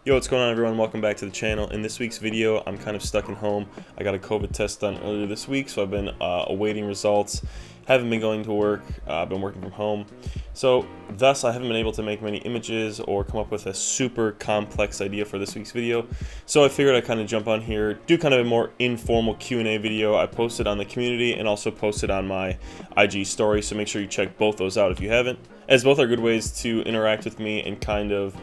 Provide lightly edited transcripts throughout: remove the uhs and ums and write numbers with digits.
Yo, what's going on, everyone? Welcome back to the channel. In this week's video, I'm kind of stuck in home. I got a COVID test done earlier this week, so I've been awaiting results. Haven't been going to work. I've been working from home. So thus, I haven't been able to make many images or come up with a super complex idea for this week's video. So I figured I'd kind of jump on here, do kind of a more informal Q&A video. I posted on the community and also posted on my IG story, so make sure you check both those out if you haven't, as both are good ways to interact with me and kind of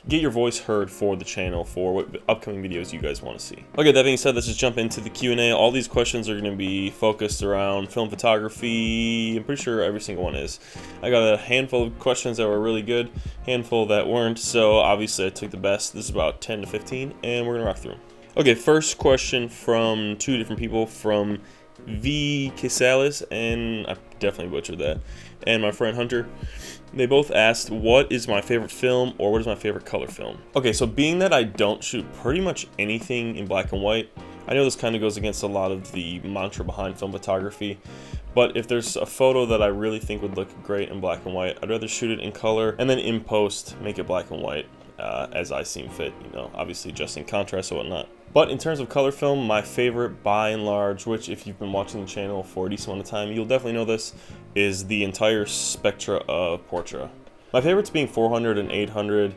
get your voice heard for the channel for what upcoming videos you guys want to see. Okay, that being said, let's just jump into the Q&A. All these questions are going to be focused around film photography. I'm pretty sure every single one is. I got a handful of questions that were really good, handful that weren't, so obviously I took the best. This is about 10 to 15, and we're going to rock through them. Okay, first question from two different people, from V. Casales, and I definitely butchered that, and my friend Hunter. They both asked, what is my favorite film, or what is my favorite color film? Okay, so being that I don't shoot pretty much anything in black and white, I know this kind of goes against a lot of the mantra behind film photography, but if there's a photo that I really think would look great in black and white, I'd rather shoot it in color and then in post make it black and white as I seem fit, you know, obviously adjusting contrast or whatnot. But in terms of color film, my favorite by and large, which if you've been watching the channel for a decent amount of time, you'll definitely know this, is the entire spectra of Portra. My favorites being 400 and 800.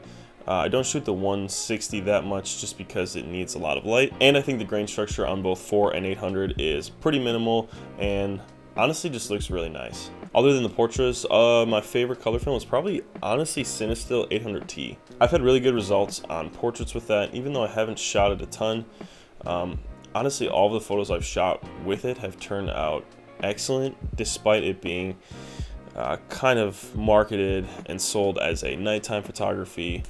I don't shoot the 160 that much just because it needs a lot of light, and I think the grain structure on both 4 and 800 is pretty minimal and honestly just looks really nice. Other than the Portras, my favorite color film is probably honestly Cinestill 800T. I've had really good results on portraits with that, even though I haven't shot it a ton. Honestly, all of the photos I've shot with it have turned out excellent, despite it being kind of marketed and sold as a nighttime photography.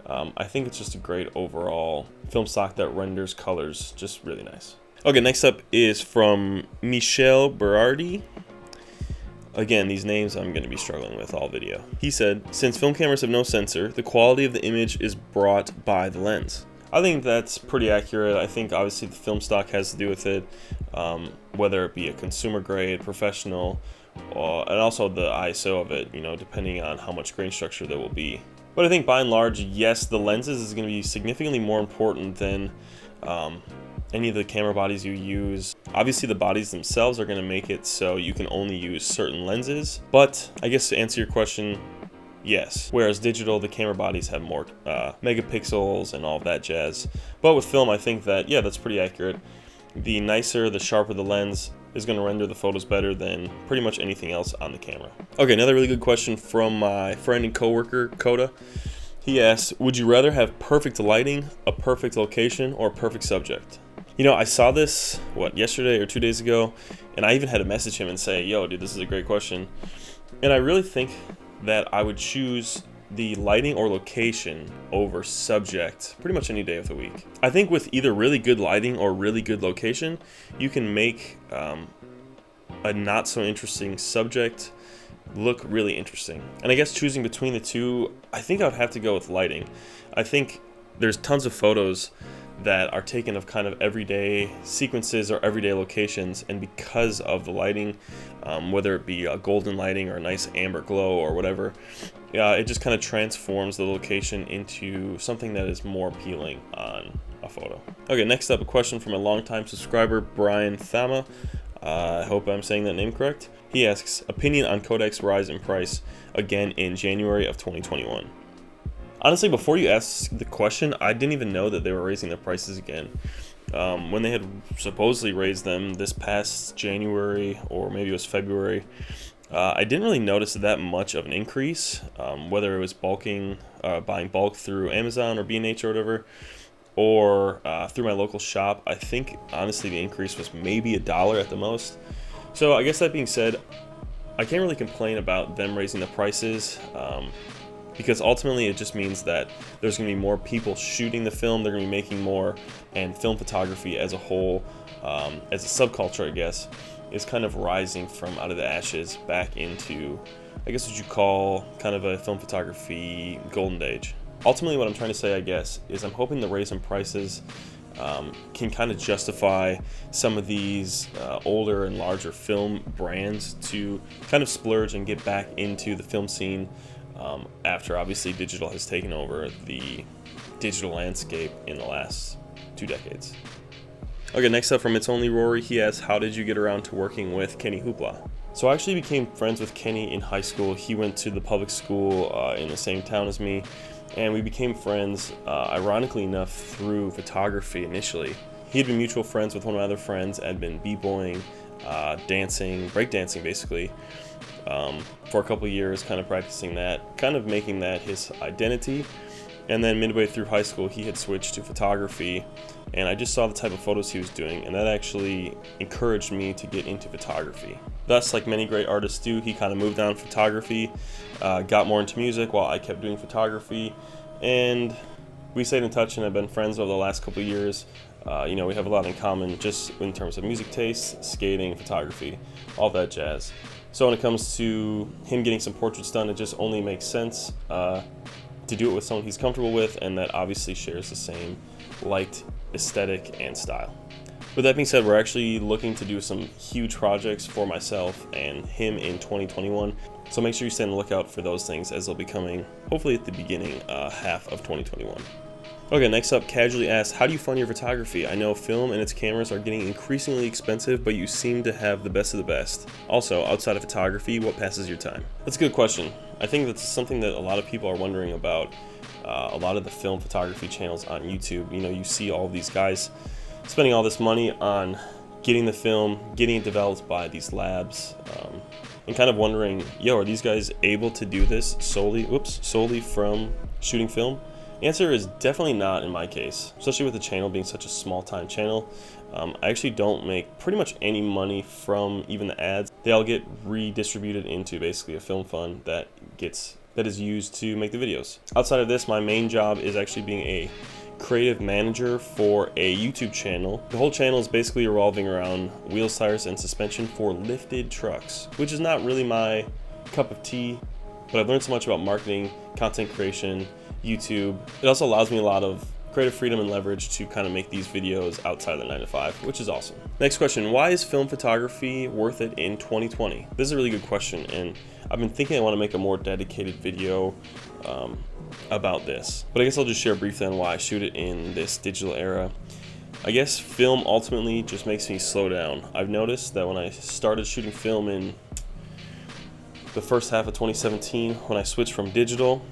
I think it's just a great overall film stock that renders colors just really nice. Okay, next up is from Michel Berardi. Again, these names I'm going to be struggling with all video. He said, since film cameras have no sensor, the quality of the image is brought by the lens. I think that's pretty accurate. I think obviously the film stock has to do with it, whether it be a consumer grade, professional, and also the ISO of it, you know, depending on how much grain structure there will be. But I think by and large, yes, the lenses is going to be significantly more important than any of the camera bodies you use. Obviously the bodies themselves are going to make it so you can only use certain lenses, but I guess to answer your question, yes. Whereas digital, the camera bodies have more megapixels and all of that jazz. But with film, I think that, yeah, that's pretty accurate. The nicer, the sharper the lens is going to render the photos better than pretty much anything else on the camera. Okay, another really good question from my friend and coworker, Kodak. He asked, would you rather have perfect lighting, a perfect location, or a perfect subject? You know, I saw this, yesterday or 2 days ago, and I even had to message him and say, yo, dude, this is a great question. And I really think that I would choose the lighting or location over subject pretty much any day of the week. I think with either really good lighting or really good location, you can make a not so interesting subject look really interesting. And I guess choosing between the two, I think I would have to go with lighting. I think there's tons of photos that are taken of kind of everyday sequences or everyday locations, and because of the lighting, whether it be a golden lighting or a nice amber glow or whatever, it just kind of transforms the location into something that is more appealing on a photo. Okay, next up, a question from a longtime subscriber, Brian Thama. I hope I'm saying that name correct. He asks, opinion on Kodak's rise in price again in January of 2021. Honestly, before you asked the question, I didn't even know that they were raising their prices again. When they had supposedly raised them this past January, or maybe it was February, I didn't really notice that much of an increase, whether it was buying bulk through Amazon or B&H or whatever, or through my local shop. I think, honestly, the increase was maybe $1 at the most. So I guess that being said, I can't really complain about them raising the prices, because ultimately it just means that there's going to be more people shooting the film, they're going to be making more, and film photography as a whole, as a subculture, I guess, is kind of rising from out of the ashes back into, I guess what you call kind of a film photography golden age. Ultimately what I'm trying to say, I guess, is I'm hoping the raise in prices can kind of justify some of these older and larger film brands to kind of splurge and get back into the film scene after obviously digital has taken over the digital landscape in the last 2 decades. Okay, next up from It's Only Rory, he asks, how did you get around to working with Kenny Hoopla? So I actually became friends with Kenny in high school. He went to the public school in the same town as me, and we became friends, ironically enough, through photography initially. He had been mutual friends with one of my other friends, had been b-boying, dancing, breakdancing basically, for a couple years, kind of practicing that, kind of making that his identity. And then midway through high school, he had switched to photography, and I just saw the type of photos he was doing, and that actually encouraged me to get into photography. Thus, like many great artists do, he kind of moved on photography, got more into music while I kept doing photography, and we stayed in touch and have been friends over the last couple of years. We have a lot in common just in terms of music tastes, skating, photography, all that jazz. So when it comes to him getting some portraits done, it just only makes sense to do it with someone he's comfortable with and that obviously shares the same liked aesthetic and style. With that being said, we're actually looking to do some huge projects for myself and him in 2021. So make sure you stay on the lookout for those things as they'll be coming hopefully at the beginning half of 2021. Okay, next up, Casually asks, how do you fund your photography? I know film and its cameras are getting increasingly expensive, but you seem to have the best of the best. Also, outside of photography, what passes your time? That's a good question. I think that's something that a lot of people are wondering about. A lot of the film photography channels on YouTube, you see all these guys spending all this money on getting the film, getting it developed by these labs, and kind of wondering, are these guys able to do this solely from shooting film? The answer is definitely not in my case, especially with the channel being such a small-time channel. I actually don't make pretty much any money from even the ads. They all get redistributed into basically a film fund that is used to make the videos. Outside of this, my main job is actually being a creative manager for a YouTube channel. The whole channel is basically revolving around wheels, tires, and suspension for lifted trucks, which is not really my cup of tea, but I've learned so much about marketing, content creation, YouTube. It also allows me a lot of creative freedom and leverage to kind of make these videos outside of the 9 to 5, which is awesome. Next question, why is film photography worth it in 2020? This is a really good question, and I've been thinking I want to make a more dedicated video about this, but I guess I'll just share briefly on why I shoot it in this digital era. I guess film ultimately just makes me slow down. I've noticed that when I started shooting film in the first half of 2017, when I switched from digital,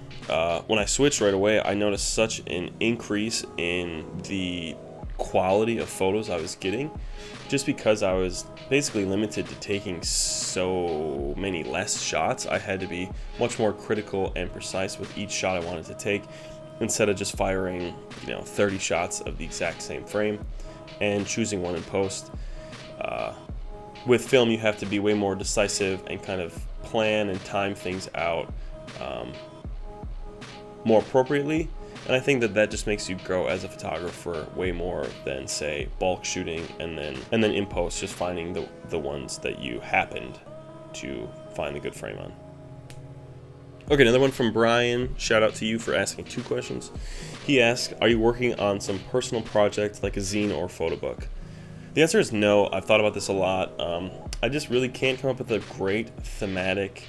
when I switched right away, I noticed such an increase in the quality of photos I was getting, just because I was basically limited to taking so many less shots. I had to be much more critical and precise with each shot I wanted to take, instead of just firing 30 shots of the exact same frame and choosing one in post. With film, you have to be way more decisive and kind of plan and time things out more appropriately, and I think that just makes you grow as a photographer way more than, say, bulk shooting and then in post just finding the ones that you happened to find the good frame on. Okay, another one from Brian. Shout out to you for asking 2 questions. He asked, are you working on some personal project like a zine or photo book? The answer is no. I've thought about this a lot. I just really can't come up with a great thematic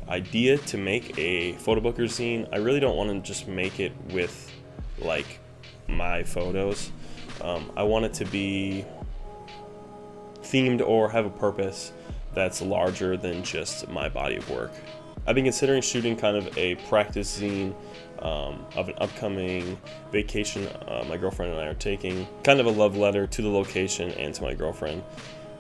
idea to make a photo book or zine. I really don't want to just make it with like my photos. I want it to be themed or have a purpose that's larger than just my body of work. I've been considering shooting kind of a practice zine of an upcoming vacation my girlfriend and I are taking, kind of a love letter to the location and to my girlfriend.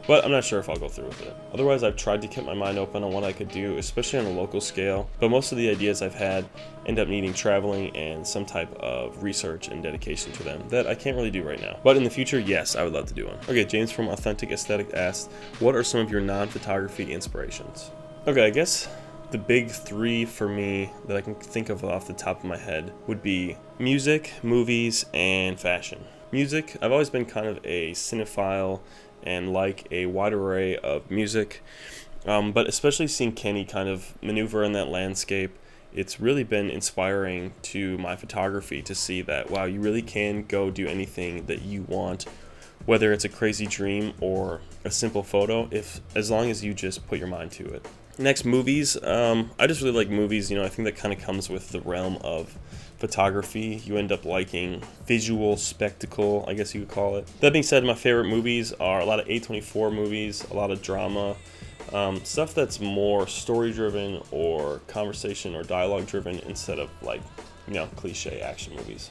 But I'm not sure if I'll go through with it. Otherwise, I've tried to keep my mind open on what I could do, especially on a local scale. But most of the ideas I've had end up needing traveling and some type of research and dedication to them that I can't really do right now. But in the future, yes, I would love to do one. Okay, James from Authentic Aesthetic asked, what are some of your non-photography inspirations? Okay, I guess the big 3 for me that I can think of off the top of my head would be music, movies, and fashion. Music, I've always been kind of a cinephile and like a wide array of music, but especially seeing Kenny kind of maneuver in that landscape, it's really been inspiring to my photography to see that, wow, you really can go do anything that you want, whether it's a crazy dream or a simple photo, as long as you just put your mind to it. Next, movies. I just really like movies. I think that kind of comes with the realm of photography. You end up liking visual spectacle, I guess you could call it. That being said, my favorite movies are a lot of A24 movies, a lot of drama, stuff that's more story driven or conversation or dialogue driven instead of like, cliche action movies.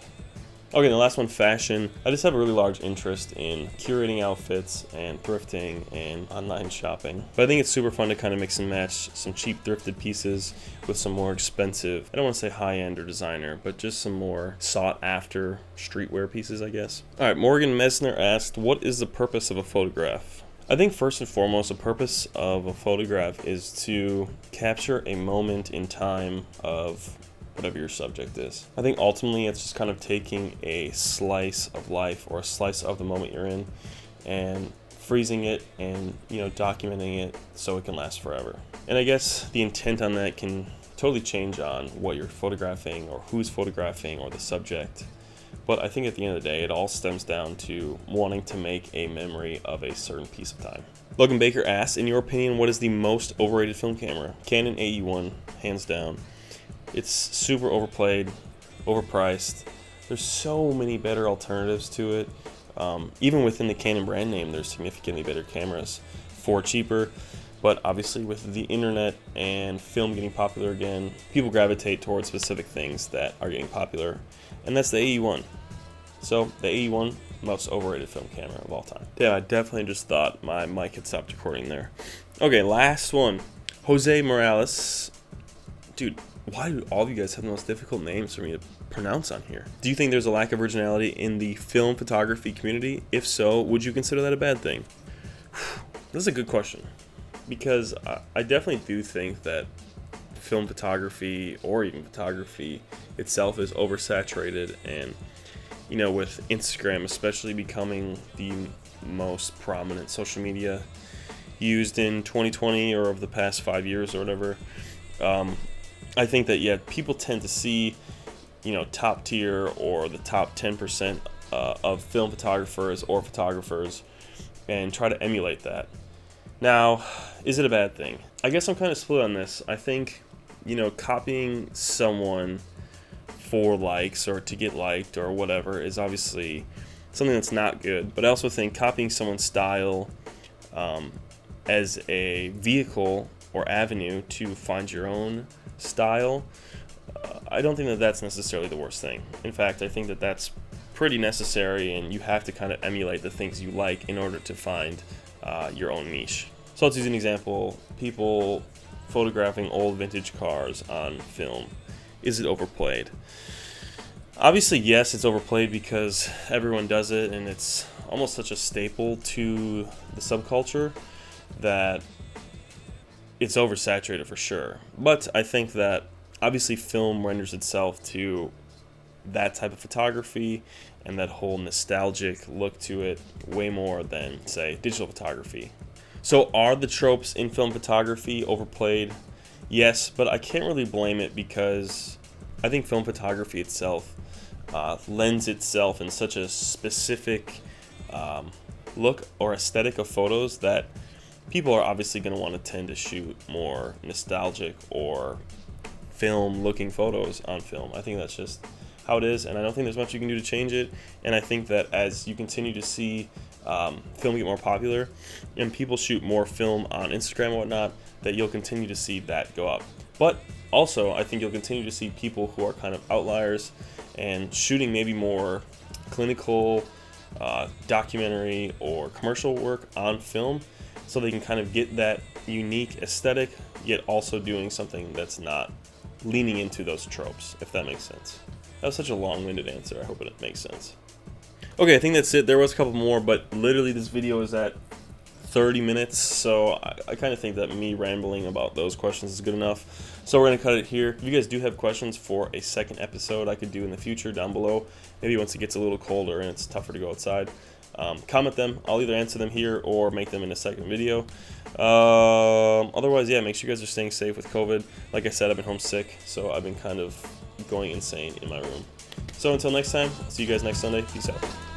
Okay, the last one, fashion. I just have a really large interest in curating outfits and thrifting and online shopping. But I think it's super fun to kind of mix and match some cheap thrifted pieces with some more expensive, I don't want to say high-end or designer, but just some more sought-after streetwear pieces, I guess. All right, Morgan Mesner asked, what is the purpose of a photograph? I think first and foremost, the purpose of a photograph is to capture a moment in time of whatever your subject is. I think ultimately it's just kind of taking a slice of life or a slice of the moment you're in and freezing it and documenting it so it can last forever. And I guess the intent on that can totally change on what you're photographing or who's photographing or the subject. But I think at the end of the day, it all stems down to wanting to make a memory of a certain piece of time. Logan Baker asks, in your opinion, what is the most overrated film camera? Canon AE1, hands down. It's super overplayed, overpriced. There's so many better alternatives to it. Even within the Canon brand name, there's significantly better cameras for cheaper. But obviously with the internet and film getting popular again, people gravitate towards specific things that are getting popular. And that's the AE1. So the AE1, most overrated film camera of all time. Yeah, I definitely just thought my mic had stopped recording there. Okay, last one. Jose Morales. Dude, why do all of you guys have the most difficult names for me to pronounce on here? Do you think there's a lack of originality in the film photography community? If so, would you consider that a bad thing? This is a good question, because I definitely do think that film photography or even photography itself is oversaturated, and with Instagram especially becoming the most prominent social media used in 2020 or over the past 5 years or whatever, I think that people tend to see top tier or the top 10% of film photographers or photographers and try to emulate that. Now, is it a bad thing? I guess I'm kind of split on this. I think copying someone for likes or to get liked or whatever is obviously something that's not good, but I also think copying someone's style as a vehicle or avenue to find your own style, I don't think that that's necessarily the worst thing. In fact, I think that that's pretty necessary, and you have to kind of emulate the things you like in order to find your own niche. So let's use an example. People photographing old vintage cars on film. Is it overplayed? Obviously, yes, it's overplayed because everyone does it, and it's almost such a staple to the subculture that it's oversaturated for sure. But I think that obviously film renders itself to that type of photography and that whole nostalgic look to it way more than, say, digital photography. So are the tropes in film photography overplayed? Yes, but I can't really blame it because I think film photography itself lends itself in such a specific look or aesthetic of photos that people are obviously going to want to tend to shoot more nostalgic or film-looking photos on film. I think that's just how it is, and I don't think there's much you can do to change it. And I think that as you continue to see film get more popular and people shoot more film on Instagram and whatnot, that you'll continue to see that go up. But also, I think you'll continue to see people who are kind of outliers and shooting maybe more clinical, documentary, or commercial work on film, so they can kind of get that unique aesthetic, yet also doing something that's not leaning into those tropes, if that makes sense. That was such a long-winded answer. I hope it makes sense. Okay, I think that's it. There was a couple more, but literally this video is at 30 minutes, so I kind of think that me rambling about those questions is good enough. So we're going to cut it here. If you guys do have questions for a second episode I could do in the future down below, maybe once it gets a little colder and it's tougher to go outside, comment them. I'll either answer them here or make them in a second video. Otherwise, yeah, make sure you guys are staying safe with COVID. Like I said, I've been homesick, so I've been kind of going insane in my room. So until next time, see you guys next Sunday. Peace out.